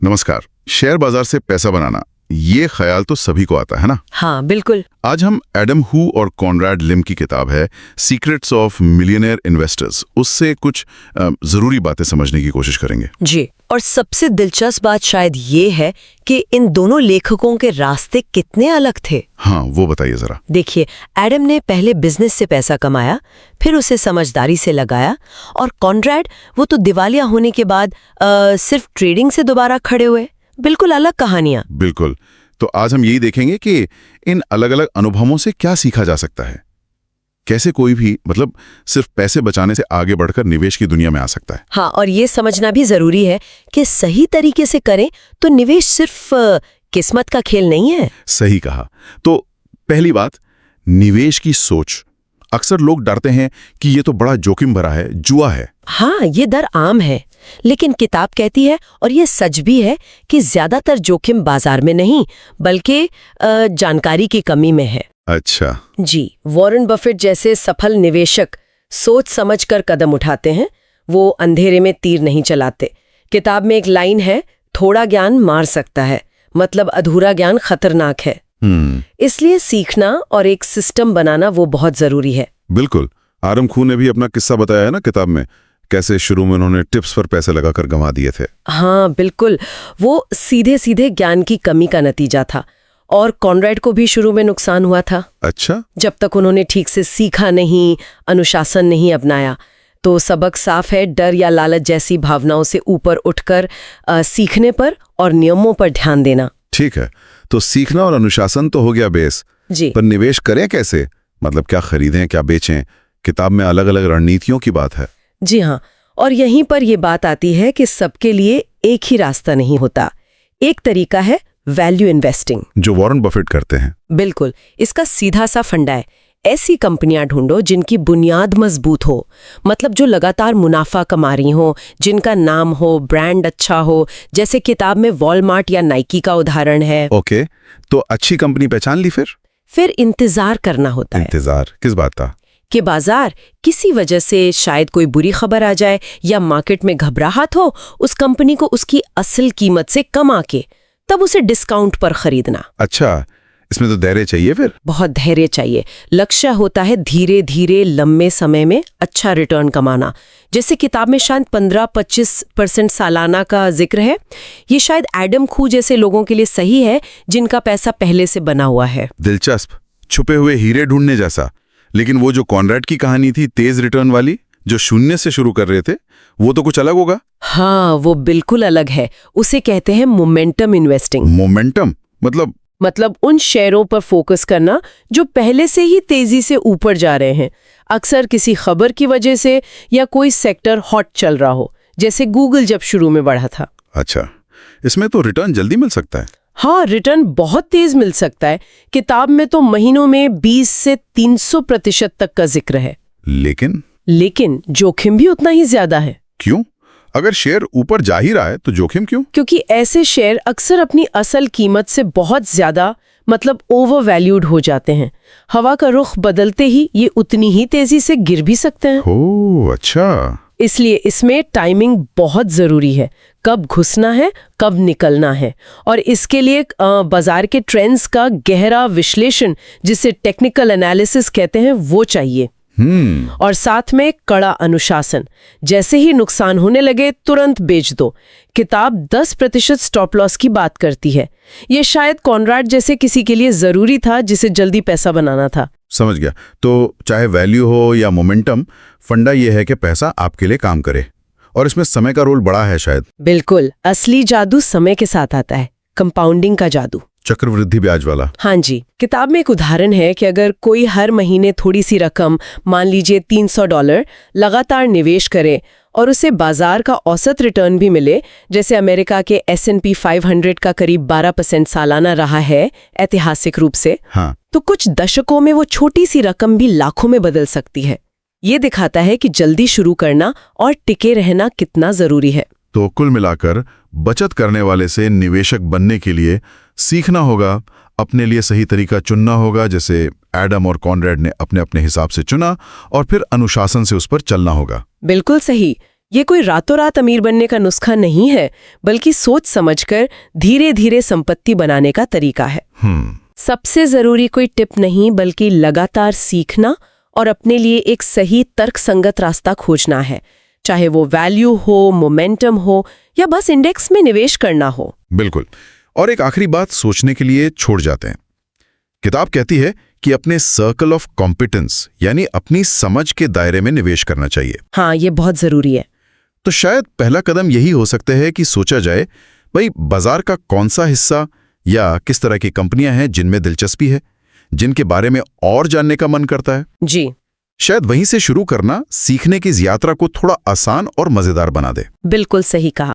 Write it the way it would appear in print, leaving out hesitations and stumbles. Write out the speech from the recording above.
नमस्कार। शेयर बाजार से पैसा बनाना, ये ख्याल तो सभी को आता है ना। हाँ बिल्कुल। आज हम एडम हू और कॉनराड लिम की किताब है सीक्रेट्स ऑफ मिलियनेयर इन्वेस्टर्स, उससे कुछ जरूरी बातें समझने की कोशिश करेंगे। जी, और सबसे दिलचस्प बात शायद ये है कि इन दोनों लेखकों के रास्ते कितने अलग थे। हाँ, वो बताइए जरा। देखिए, एडम ने पहले बिजनेस से पैसा कमाया, फिर उसे समझदारी से लगाया, और कॉनराड वो तो दिवालिया होने के बाद सिर्फ ट्रेडिंग से दोबारा खड़े हुए। बिल्कुल अलग कहानियां। बिल्कुल। तो आज हम यही देखेंगे कि इन अलग अलग अनुभवों से क्या सीखा जा सकता है, कैसे कोई भी सिर्फ पैसे बचाने से आगे बढ़कर निवेश की दुनिया में आ सकता है। हाँ, और ये समझना भी जरूरी है कि सही तरीके से करें तो निवेश सिर्फ किस्मत का खेल नहीं है। सही कहा। तो पहली बात, निवेश की सोच। अक्सर लोग डरते हैं कि ये तो बड़ा जोखिम भरा है, जुआ है। हाँ, ये डर आम है, लेकिन किताब कहती है, और ये सच भी है, कि ज्यादातर जोखिम बाजार में नहीं बल्कि जानकारी की कमी में है। अच्छा जी, वॉरेन बफेट जैसे सफल निवेशक सोच समझकर कदम उठाते हैं, वो अंधेरे में तीर नहीं चलाते। किताब में एक लाइन है, थोड़ा ज्ञान मार सकता है, मतलब अधूरा ज्ञान खतरनाक है। इसलिए सीखना और एक सिस्टम बनाना वो बहुत जरूरी है। बिल्कुल। आरम खू ने भी अपना किस्सा बताया है ना किताब में, कैसे शुरू में उन्होंने टिप्स पर पैसे लगाकर गंवा दिए थे। हाँ बिल्कुल, वो सीधे सीधे ज्ञान की कमी का नतीजा था, और कॉनराड को भी शुरू में नुकसान हुआ था। अच्छा। जब तक उन्होंने ठीक से सीखा नहीं, अनुशासन नहीं अपनाया। तो सबक साफ है, डर या लालच जैसी भावनाओं से ऊपर उठकर सीखने पर और नियमों पर ध्यान देना। ठीक है, तो सीखना और अनुशासन तो हो गया बेस जी, पर निवेश करें कैसे, क्या खरीदें क्या बेचें। किताब में अलग अलग रणनीतियों की बात है। जी हाँ, और यहीं पर यह बात आती है कि सबके लिए एक ही रास्ता नहीं होता। एक तरीका है वैल्यू इन्वेस्टिंग, जो वॉरेन बफेट करते हैं। बिल्कुल। इसका सीधा सा फंडा है, ऐसी कंपनियां ढूंढो जिनकी बुनियाद मजबूत हो, मतलब जो लगातार मुनाफा कमा रही हो, जिनका नाम हो, ब्रांड अच्छा हो, जैसे किताब में वॉलमार्ट या नाइकी का उदाहरण है। ओके, तो अच्छी कंपनी पहचान ली, फिर इंतजार करना होता है। इंतजार किस बात का? कि बाजार किसी वजह से शायद कोई बुरी खबर आ जाए या मार्केट में घबराहट हो, उस कंपनी को उसकी असल कीमत से कम आके तब उसे डिस्काउंट पर खरीदना। अच्छा, इसमें तो धैर्य चाहिए। फिर बहुत धैर्य चाहिए। लक्ष्य होता है धीरे धीरे लंबे समय में अच्छा रिटर्न कमाना। जैसे किताब में शायद 15-25% सालाना का जिक्र है। ये शायद एडम खू जैसे लोगों के लिए सही है जिनका पैसा पहले से बना हुआ है। दिलचस्प, छुपे हुए हीरे ढूंढने जैसा। लेकिन वो जो कॉनराड की कहानी थी, तेज रिटर्न वाली, जो शून्य से शुरू कर रहे थे, वो तो कुछ अलग होगा। हाँ, वो बिल्कुल अलग है। उसे कहते हैं मोमेंटम इन्वेस्टिंग। मोमेंटम मतलब उन शेयरों पर फोकस करना जो पहले से ही तेजी से ऊपर जा रहे हैं, अक्सर किसी खबर की वजह से या कोई सेक्टर हॉट चल रहा हो, जैसे गूगल जब शुरू में बढ़ा था। अच्छा, इसमें तो रिटर्न जल्दी मिल सकता है। हाँ, रिटर्न बहुत तेज मिल सकता है। किताब में तो महीनों में 20 से 300% तक का जिक्र है। लेकिन जोखिम भी उतना ही ज्यादा है। क्यों? अगर शेयर ऊपर जा ही रहा है तो जोखिम क्यों? क्योंकि ऐसे शेयर अक्सर अपनी असल कीमत से बहुत ज्यादा ओवर वैल्यूड हो जाते हैं। हवा का रुख बदलते ही ये उतनी ही तेजी से गिर भी सकते हैं। ओह अच्छा। इसलिए इसमें टाइमिंग बहुत जरूरी है, कब घुसना है, कब निकलना है, और इसके लिए बाजार के ट्रेंड्स का गहरा विश्लेषण, जिसे टेक्निकल एनालिसिस कहते हैं, वो चाहिए। और साथ में कड़ा अनुशासन। जैसे ही नुकसान होने लगे तुरंत बेच दो। किताब 10% स्टॉप लॉस की बात करती है। ये शायद कॉनराड जैसे किसी के लिए जरूरी था जिसे जल्दी पैसा बनाना था। समझ गया। तो चाहे वैल्यू हो या मोमेंटम, फंडा ये है कि पैसा आपके लिए काम करे, और इसमें समय का रोल बड़ा है शायद। बिल्कुल, असली जादू समय के साथ आता है, कंपाउंडिंग का जादू, चक्रवृद्धि ब्याज वाला। हाँ जी। किताब में एक उदाहरण है कि अगर कोई हर महीने थोड़ी सी रकम, मान लीजिए $300, लगातार निवेश करे और उसे बाजार का औसत रिटर्न भी मिले, जैसे अमेरिका के S&P 500 का करीब 12% सालाना रहा है ऐतिहासिक रूप से, हाँ, तो कुछ दशकों में वो छोटी सी रकम भी लाखों में बदल सकती है। ये दिखाता है कि जल्दी शुरू करना और टिके रहना कितना जरूरी है। तो कुल मिलाकर बचत करने वाले से निवेशक बनने के लिए सीखना होगा, अपने लिए सही तरीका चुनना होगा, जैसे एडम और कॉनराड ने अपने अपने हिसाब से चुना, और फिर अनुशासन से उस पर चलना होगा। बिल्कुल सही। ये कोई रातों रात अमीर बनने का नुस्खा नहीं है, बल्कि सोच समझकर धीरे धीरे संपत्ति बनाने का तरीका है। सबसे जरूरी कोई टिप नहीं, बल्कि लगातार सीखना और अपने लिए एक सही तर्कसंगत रास्ता खोजना है, चाहे वो वैल्यू हो, मोमेंटम हो या बस इंडेक्स में निवेश करना हो। बिल्कुल। और एक आखिरी बात सोचने के लिए छोड़ जाते हैं। किताब कहती है कि अपने सर्कल ऑफ कॉम्पिटेंस यानी अपनी समझ के दायरे में निवेश करना चाहिए। हाँ, ये बहुत जरूरी है। तो शायद पहला कदम यही हो सकता है कि सोचा जाए, भाई बाजार का कौन सा हिस्सा या किस तरह की कंपनियां हैं जिनमें दिलचस्पी है, जिनके बारे में और जानने का मन करता है। जी, शायद वहीं से शुरू करना सीखने की इस यात्रा को थोड़ा आसान और मजेदार बना दे। बिल्कुल सही कहा।